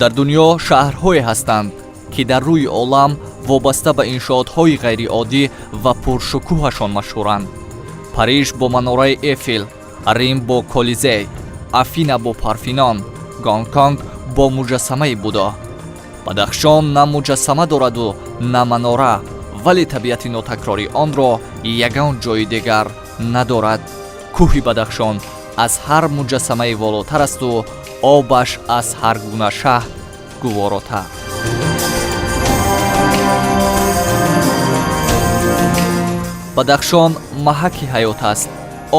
дар дунё шаҳрҳое ҳастанд ки дар рӯи олам вобаста ба иншоотҳои ғайриоддӣ ва пуршукӯҳашон машҳуранд. Париж бо манораи Эфел, Рим бо Колизей, Афина бо Парфенон, Гонконг бо муҷассамаи Будо. Бадахшон на муҷассама дораду на манора, вале табиати нотакрори онро ягон ҷои дигар надорад. кӯҳи Бадахшон аз ҳар муҷассамаи волотар асту обаш аз ҳар гуна шаҳр гуворотар. Бадахшон маҳаки ҳаёт аст.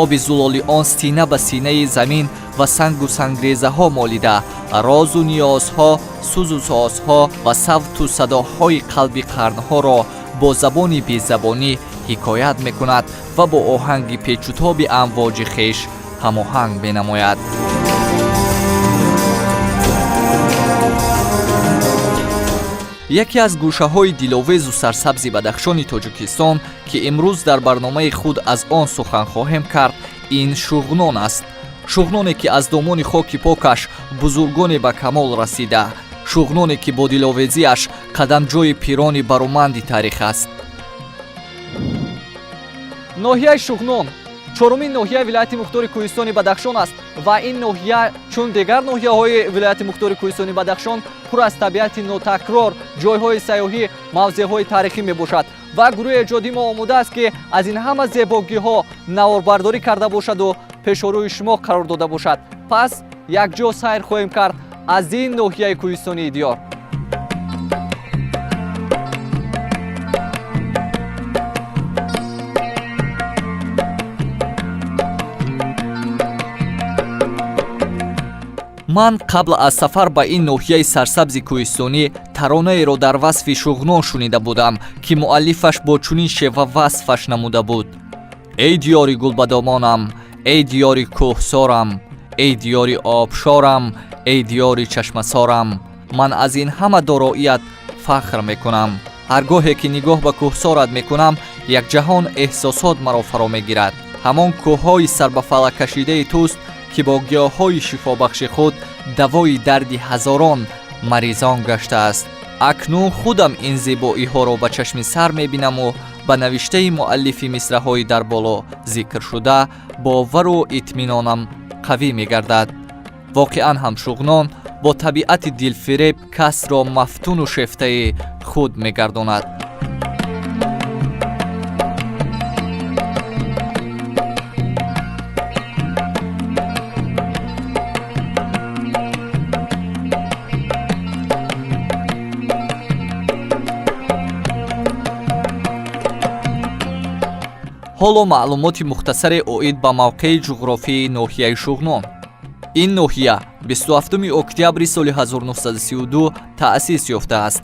оби зулоли он сина ба синаи замин ва сангу сангрезаҳо молида розу ниёзҳо, сӯзу созҳо ва савту садоҳои қалби қарнҳоро бо забони безабонӣ ҳикоят мекунад ва бо оҳанги печутоби амвоҷи хеш ҳамоҳанг менамояд. яке аз гӯшаҳои диловезу сарсабзи Бадахшони Тоҷикистон ки имрӯз дар барномаи худ аз он сухан хоҳем кард, ин Шугнон аст. Шугноне ки аз домони хоки покаш бузургоне ба камол расида, Шугноне ки бо диловезиаш қадамҷои пирони баруманди таърих аст. ноҳияи Шугнон чорумин ноҳияи Вилояти Мухтори Кӯҳистони Бадахшон аст ва ин ноҳия чун дигар ноҳияҳои Вилояти Мухтори Кӯҳистони Бадахшон пур аз табиати нотакрор, ҷойҳои саёҳӣ, мавзеъҳои таърихӣ мебошад ва гурӯҳи эҷодӣ мо омодааст ки аз ин ҳама зебогиҳо наворбардорӣ карда бошаду пешорӯи шумо қарор дода бошад. пас якҷо сайр хоҳем кард аз ин ноҳияи кӯҳистонии диёр. ман қабл аз сафар ба ин ноҳияи сарсабзи кӯҳистонӣ таронаеро дар васфи Шугнон шунида будам ки муаллифаш бо чунин шева васфаш намуда буд: эй диёри гулбадомонам, эй диёри кӯҳсорам, эй диёри обшорам, эй диёри чашмасорам, ман аз ин ҳама дороият фахр мекунам. ҳар гоҳе ки нигоҳ ба кӯҳсорат мекунам, якҷаҳон эҳсосот маро фаро мегирад. ҳамон кӯҳҳои сарбафалак кашидаи туст ки бо гиёҳҳои шифобахши худ давои дарди ҳазорон маризон гаштааст. акнун худам ин зебоиҳоро ба чашми сар мебинаму ба навиштаи муаллифи мисраҳои дар боло зикршуда бовару итминонам қавӣ мегардад. воқеан ҳам Шугнон бо табиати дилфиреб касро мафтуну шефтаи худ мегардонад. ҳоло маълумоти мухтасаре оид ба мавқеи ҷуғрофии ноҳияи Шугнон. ин ноҳия 27 октябри соли 1932 таъсис ёфтааст.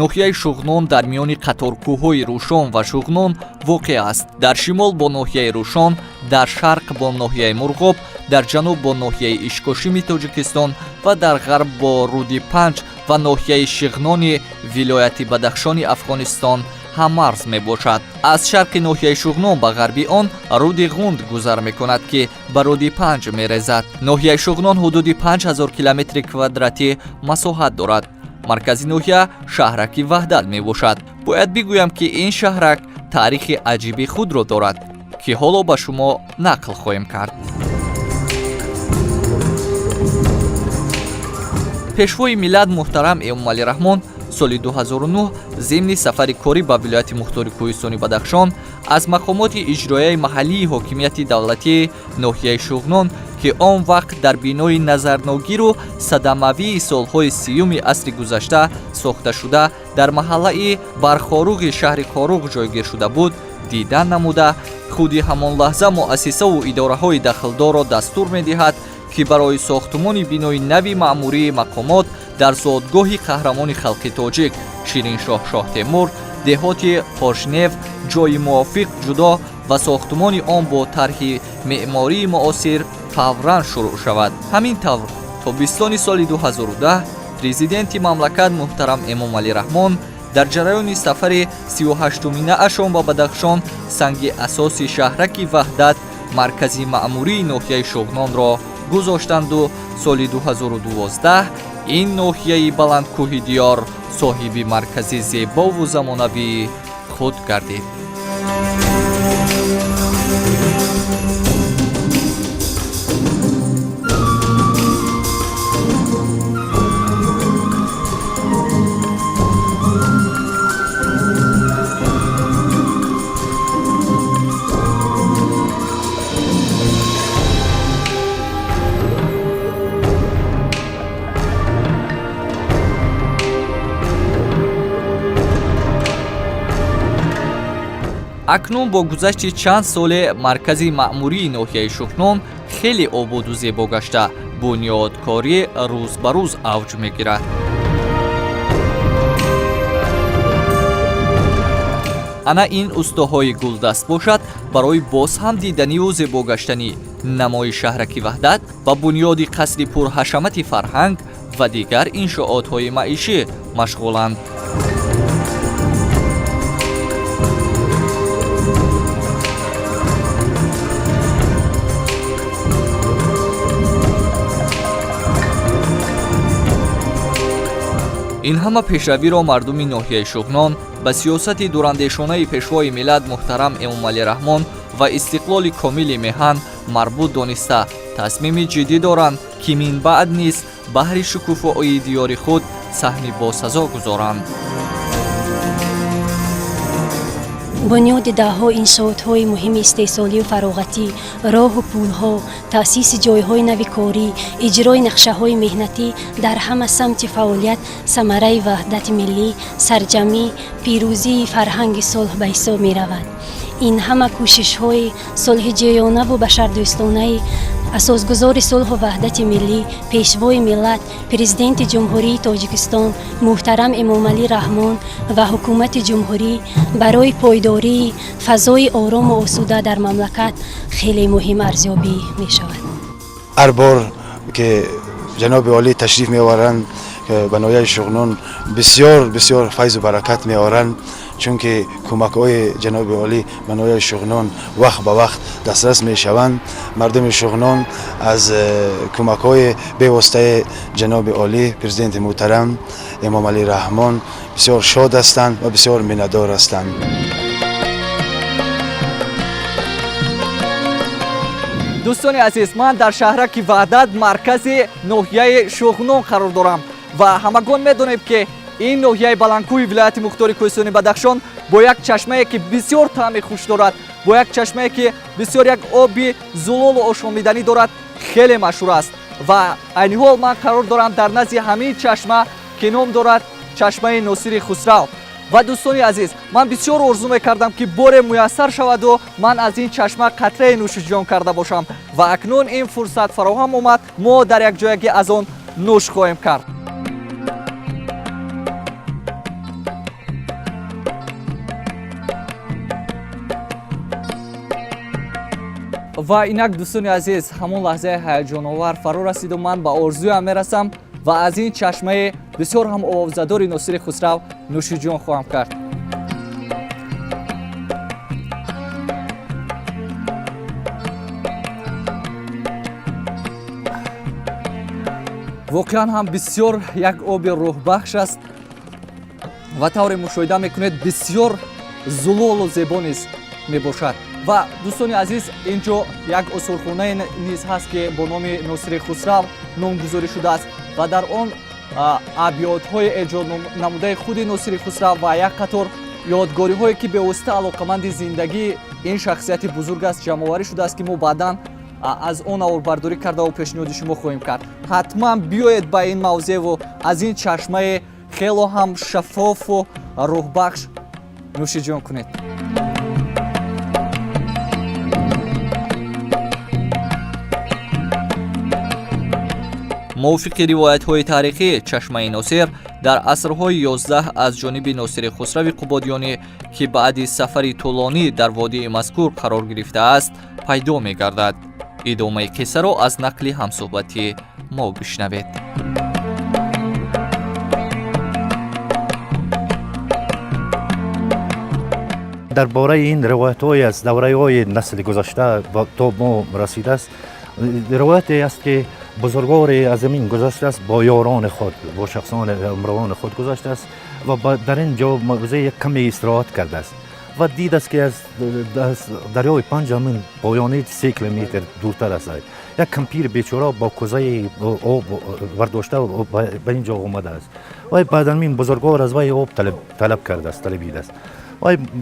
ноҳияи Шугнон дар миёни қаторкӯҳҳои Рӯшон ва Шугнон воқеъ аст. дар шимол бо ноҳияи Рӯшон, дар шарқ бо ноҳияи Мурғоб, дар ҷануб бо ноҳияи Ишкошими Тоҷикистон ва дар ғарб бо руди Панҷ ва ноҳияи Шиғнони вилояти Бадахшони Афғонистон ҳаммарз мебошад. аз шарқи ноҳияи Шугнон ба ғарби он руди Ғунд гузар мекунад ки ба руди Панҷ мерезад. ноҳияи Шугнон ҳудуди 5000 километри квадратӣ масоҳат дорад. маркази ноҳия шаҳраки Ваҳдат мебошад. бояд бигӯям ки ин шаҳрак таърихи аҷиби худро дорад ки ҳоло ба шумо нақл хоҳем кард. пешвои миллат муҳтарам Эмомалираҳмон соли 2009 зимни сафари корӣ ба Вилояти Мухтори Кӯҳистони Бадахшон аз мақомоти иҷроияи маҳаллии ҳокимияти давлатии ноҳияи Шугнон ки он вақт дар бинои назарногиру садамавии солҳои 30-юми асри гузашта сохта шуда дар маҳаллаи Бархоруғи шаҳри Хоруғ ҷойгир шуда буд, дидан намуда худи ҳамон лаҳза муассисаву идораҳои дахлдорро дастур медиҳад ки барои сохтумони бинои нави маъмурии мақомот дар зодгоҳи қаҳрамони халқи тоҷик Шириншоҳ Шоҳ Темур деҳоти Хошнев ҷойи мувофиқ ҷудо ва сохтумони он бо тарҳи меъмории муосир фавран шурӯъ шавад. ҳамин тавр тобистони соли 2010 президенти мамлакат муҳтарам Эмомалираҳмон дар ҷараёни сафари 38-минаашон ба Бадахшон санги асоси шаҳраки Ваҳдат маркази маъмурии ноҳияи Шугнонро гузоштанду соли 2012 ин ноҳияи баландкӯҳи диёр соҳиби маркази зебову замонавии худ гардид. акнун бо гузашти чанд соле маркази маъмурии ноҳияи Шугнон хеле ободу зебо гашта бунёдкорӣ рӯз ба рӯз авҷ мегирад. ана ин устоҳои гулдаст бошад барои боз ҳам диданиву зебо гаштани намои шаҳраки ваҳдат ба бунёди қасри пурҳашамати фарҳанг ва дигар иншоотҳои маишӣ машғуланд. ин ҳама пешравиро мардуми ноҳияи Шугнон ба сиёсати дурандешонаи пешвои миллат муҳтарам Эмомалӣ Раҳмон ва истиқлоли комили меҳан марбут дониста тасмими ҷиддӣ доранд, ки минбаъд низ баҳри шукуфоии диёри худ саҳни босазо гузоранд. бунёди даҳҳо иншоотҳои муҳими истеҳсолию фароғатӣ, роҳу пулҳо, таъсиси ҷойҳои нави корӣ, иҷрои нақшаҳои меҳнатӣ дар ҳама самти фаъолият самараи ваҳдати миллӣ, сарҷамӣ, пирӯзии фарҳанги сулҳ ба ҳисоб меравад. ин ҳама кӯшишҳои сулҳиҷӯёнаву башардӯстонаи асосгузори сулҳу ваҳдати миллӣ, пешвои миллат, президенти ҷумҳурии Тоҷикистон муҳтарам Эмомалӣ Раҳмон ва ҳукумати ҷумҳурӣ барои пойдории фазои орому осуда дар мамлакат хеле муҳим арзёбӣ мешавад. ҳар бор ки ҷаноби олӣ ташриф меоваранд ба ноҳияи Шугнон бисёр файзу баракат меоранд, чунки кӯмакҳои ҷаноби олӣ ба ноҳияи Шугнон вақт ба вақт дастрас мешаванд. мардуми Шугнон аз кӯмакҳои бевоситаи ҷаноби олӣ президенти муҳтарам Эмомалӣ Раҳмон бисёр шод ҳастанд ва бисёр миннатдор ҳастанд. дӯстони азиз, ман дар шаҳраки ваҳдат маркази ноҳияи Шугнон қарор дорам ва ҳамагон медонем ки ин ноҳияи баландкӯҳи вилояти Мухтори Кӯҳистони Бадахшон бо як чашмае ки бисёр таъми хуш дорад, бо як чашмае ки бисёр як оби зулолу ошомиданӣ дорад, хеле машҳур аст ва айни ҳол ман қарор дорам дар назди ҳамин чашма ки ном дорад чашмаи Носири Хусрав. ва дӯстони азиз, ман бисёр орзу мекардам ки боре муяссар шаваду ман аз ин чашма қатраи нӯшиҷон карда бошам ва акнун ин фурсат фароҳам омад, мо дар якҷояге аз он нӯш хоҳем кард. ва инак дӯстони азиз, ҳамон лаҳзаи ҳаяҷоновар фаро расиду ман ба орзуям мерасам ва аз ин чашмаи бисёр ҳам овозадори Носири Хусрав нӯшиҷон хоҳам кард. воқеан ҳам бисёр як оби рӯҳбахш аст ва тавре мушоҳида мекунед бисёр зулолу зебо низ мебошад. ва дӯстони азиз, инҷо як усулхонае низ ҳаст ки бо номи Носири Хусрав номгузорӣ шудааст ва дар он абётҳои эҷод намудаи худи Носири Хусрав ва як қатор ёдгориҳое ки бевосита алоқаманди зиндагии ин шахсияти бузург аст ҷамъоварӣ шудааст ки мо баъдан аз он авробардорӣ кардаву пешниҳоди шумо хоҳем кард. ҳатман биёед ба ин мавзеъу аз ин чашмаи хело ҳам шаффофу рӯҳбахш нӯшиҷон кунед. мувофиқи ривоятҳои таърихӣ, чашмаи Носир дар асрҳои 11 аз ҷониби Носири Хусрави Қубодёнӣ ки баъди сафари тӯлонӣ дар водии мазкур қарор гирифтааст, пайдо мегардад. идомаи қиссаро аз нақли ҳамсуҳбати мо бишнавед. дар бораи ин ривоятҳои аз давраҳои насли гузашта то мо расидааст. ривояте аст ки بزرگواری از زمین گذشته است، با یاران خود، با شخصان امروان خود گذشته است و در اینجا موضع یک کمی استراحت کرده است و دید است که از دریای پنج همین پایانه 3 کیلومتر دورتر است. یک کمپیر بیچاره با کوزه آب برداشته و به اینجا آمده است و بعد همین بزرگوار از وی آب طلب کرده است، طلبیده است.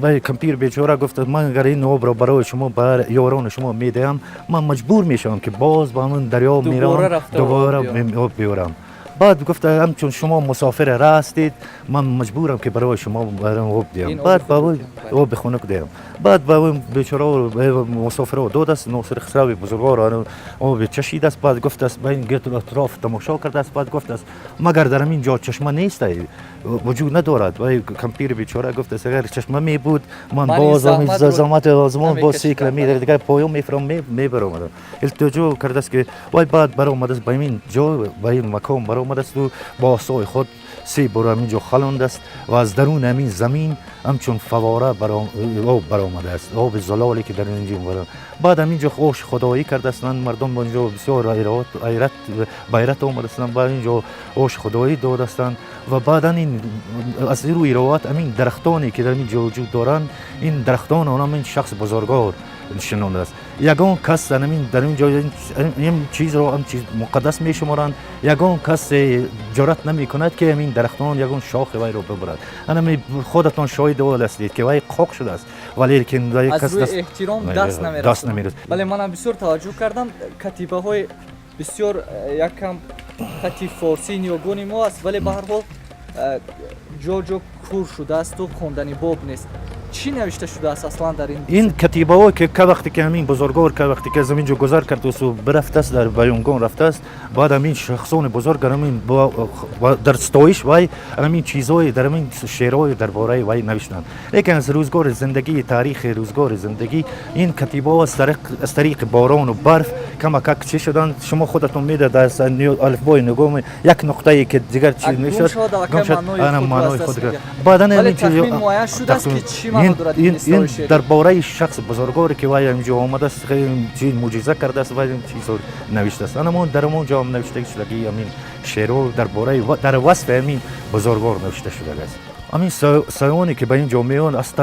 و کمپیر بیچاره گفت من اگر این آب را برای شما بر یاران شما میدهم، من مجبور میشم که باز با من دریا میرم دوباره آب بیارم. بعد گفت همچون شما مسافر راه هستید، من مجبورم که برای شما برام آب دیم. بعد با آب خنک دیم. بعد با اون بیچاره مسافر دو دست ناصر خسروی بزرگوار آب چشید است. بعد گفت است بین گرد اطراف تماشا کرده است. بعد گفت است مگر در همین جا چشمه نیست، وجود ندارد. و کمپیر بیچاره گفت است اگر چشمه می بود من باز زحمت آزمون با 3 کیلومتر دیگر پایان میفرام میبرم. التجا کرده است که وای بعد برآمد است به این جا و این مکان برآمد است و با عصای خود 3 بار همینجا خلاند است و از درون همین زمین همچون فواره آب برآمده است، آب زلالی که در اینجا برآمد. بعد همینجا خوش خدایی کرده استند، مردم با اینجا بسیار غیرت آمده استند، با اینجا خوش خدایی داده استند و بعدا این از روی روات همین درختانی که در اینجا وجود دارند، این درختان آنها این شخص بزرگوار شنونده است. یگان کس در اینجا این چیز رو هم چیز مقدس می شمارند، یگان کس جرأت نمی کند که همین درختان یگان شاخ وی رو ببرد. انا خودتان شاهد اول هستید که وی خاک شده است ولی که از روی احترام دست نمیرسد. ولی من بسیار توجه کردم کتیبه های بسیار یکم خطی فارسی نیاگون ما است، ولی به هر حال جا کور شده است و خواندنی باب نیست. چی نوشته شده است اصلا در این کتیبه ها که وقتی که همین بزرگوار که وقتی که از اینجا گذر کرد و برفته است در بیانگان رفته است، بعد همین شخصان بزرگ همین در ستایش وی همین چیزهای در همین شعرهای درباره وی نوشتند. لیکن از روزگار زندگی، تاریخ روزگار زندگی این کتیبه ها از طریق باران و برف کمک چی شدن. شما خودتون میدید از الفبای نگاه یک نقطه‌ای که دیگر چیز نشد معنای خود بعدا همین چیز شده است که چی این درباره شخص بزرگواری که وی اینجا آمده است خیلی معجزه کرده است و این چیزا نوشته است. اما در اون جا هم نوشته شده که همین شعرها درباره در وصف همین بزرگوار نوشته شده است. همین سیانی که به این جا میان از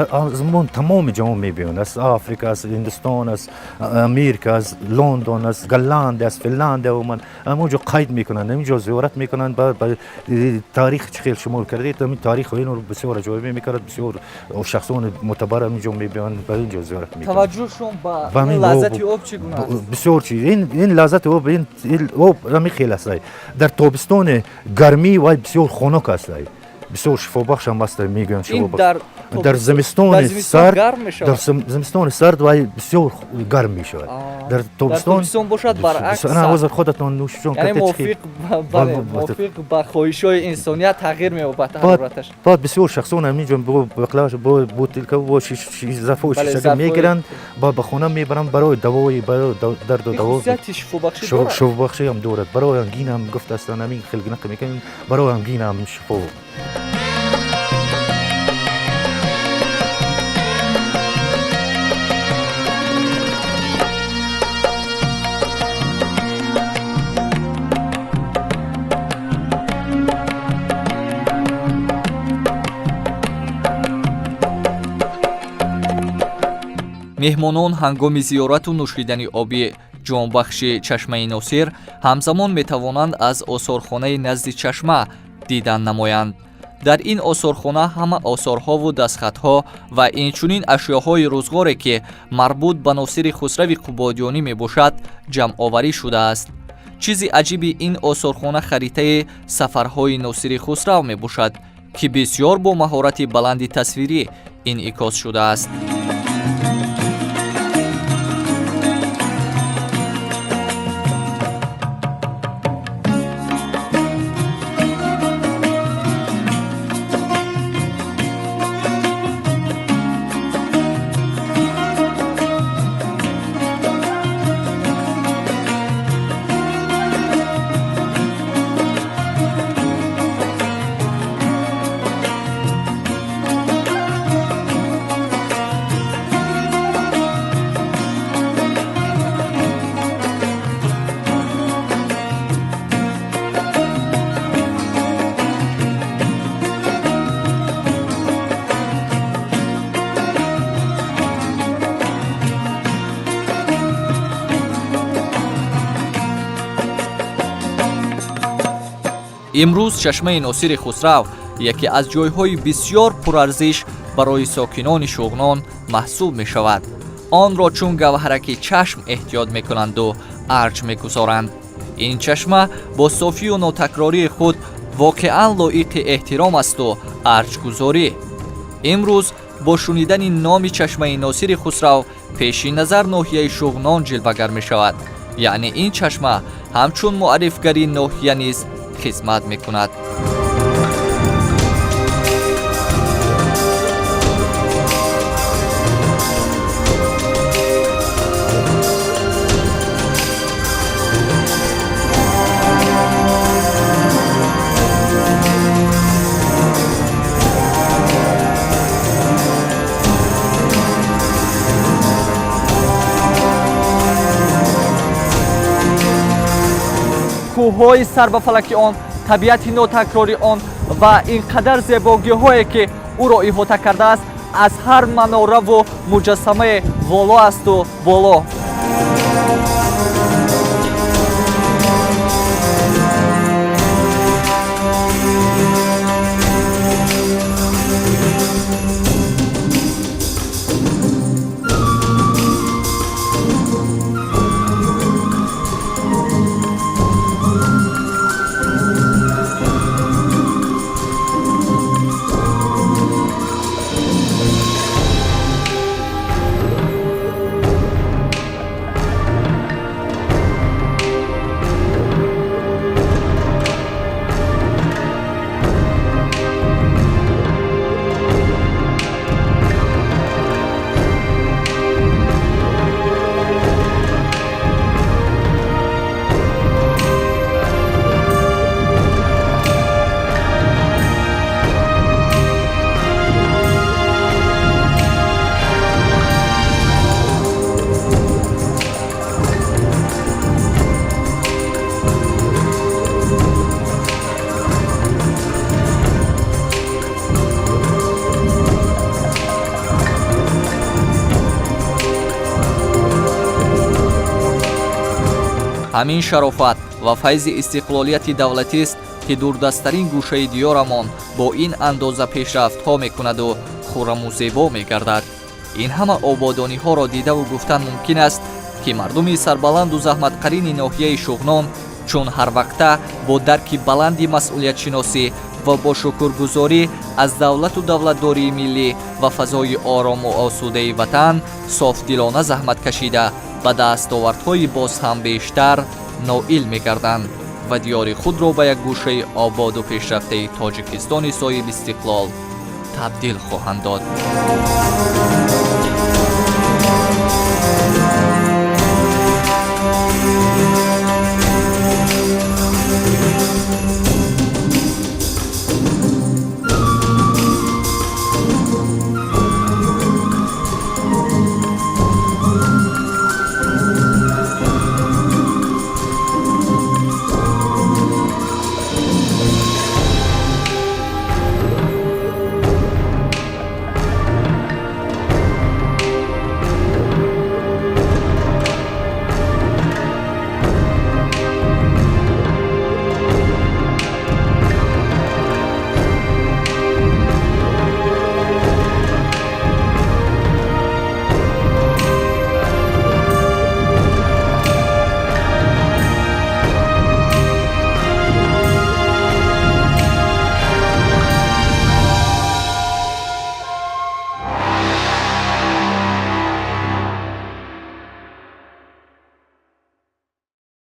من تمام جا میبینن، از آفریقا، از هندوستان، از امریکا، از لندن، از گلند، از فنلاند و من همونجا قید میکنن، همینجا زیارت میکنن. بعد تاریخ چه خیلی شمول کردید همین تاریخ این رو بسیار جالب میکرد، بسیار شخصان معتبر همینجا میبینن به اینجا زیارت میکنن. توجهشون به لذت آب چگونه است؟ بسیار چیز این لذت آب این آب همین خیلی است. در تابستان گرمی و بسیار خنک است، بسیار شفابخش هم است میگن شفابخش. در زمستان سرد و بسیار گرم می شود. در تابستان باشد برعکس. انا واسه خودتان نوش جان یعنی موافق با خواهش‌های انسانیت تغییر می‌یابد حرارتش. بعد بسیار شخصان همینجا با بقلاش با بوتل که با زفو شیشه میگیرن با به خونه میبرن برای دوایی برای درد و دوا. شفابخشی هم دارد. برای انگین هم گفته است همین خلق نمیکنن، برای انگین هم شفا. меҳмонон ҳангоми зиёрату нӯшидани оби ҷонбахши чашмаи носир ҳамзамон метавонанд аз осорхонаи назди чашма дидан намоянд. дар ин осорхона ҳама осорҳову дастхатҳо ва инчунин ашёҳои рӯзгоре ки марбут ба носири хусрави қубодиёнӣ мебошад ҷамъоварӣ шудааст. чизи аҷиби ин осорхона харитаи сафарҳои носири хусрав мебошад ки бисёр бо маҳорати баланди тасвирӣ инъикос шудааст. имрӯз чашмаи носири хусрав яке аз ҷойҳои бисёр пурарзиш барои сокинони Шугнон маҳсуб мешавад. онро чун гавҳараки чашм эҳтиёт мекунанду арҷ мегузоранд. ин чашма бо софию нотакрории худ воқеан лоиқи эҳтиром асту арҷгузорӣ. имрӯз бо шунидани номи чашмаи носири хусрав пеши назар ноҳияи Шугнон ҷилвагар мешавад. яъне ин чашма ҳамчун муаррифгари ноҳия низ хизмат мекунад. کوه‌های سربفلکی آن، طبیعت ناتکراری آن و اینقدر زیبایی‌هایی که او را احاطه کرده است از هر مناره و مجسمه والا است و بالا. ҳамин шарофат ва файзи истиқлолияти давлатӣ аст ки дурдасттарин гӯшаи диёрамон бо ин андоза пешрафтҳо мекунаду хурраму зебо мегардад. ин ҳама ободониҳоро дидаву гуфтан мумкин аст ки мардуми сарбаланду заҳматқарини ноҳияи Шугнон чун ҳарвақта бо дарки баланди масъулиятшиносӣ ва бо шукргузорӣ аз давлату давлатдории миллӣ ва фазои орому осудаи ватан софдилона заҳмат кашида ба дастовардҳои боз ҳам бештар ноил мегарданд ва диёри худро ба як гӯшаи ободу пешрафтаи Тоҷикистони соҳиб истиқлол табдил хоҳанд дод.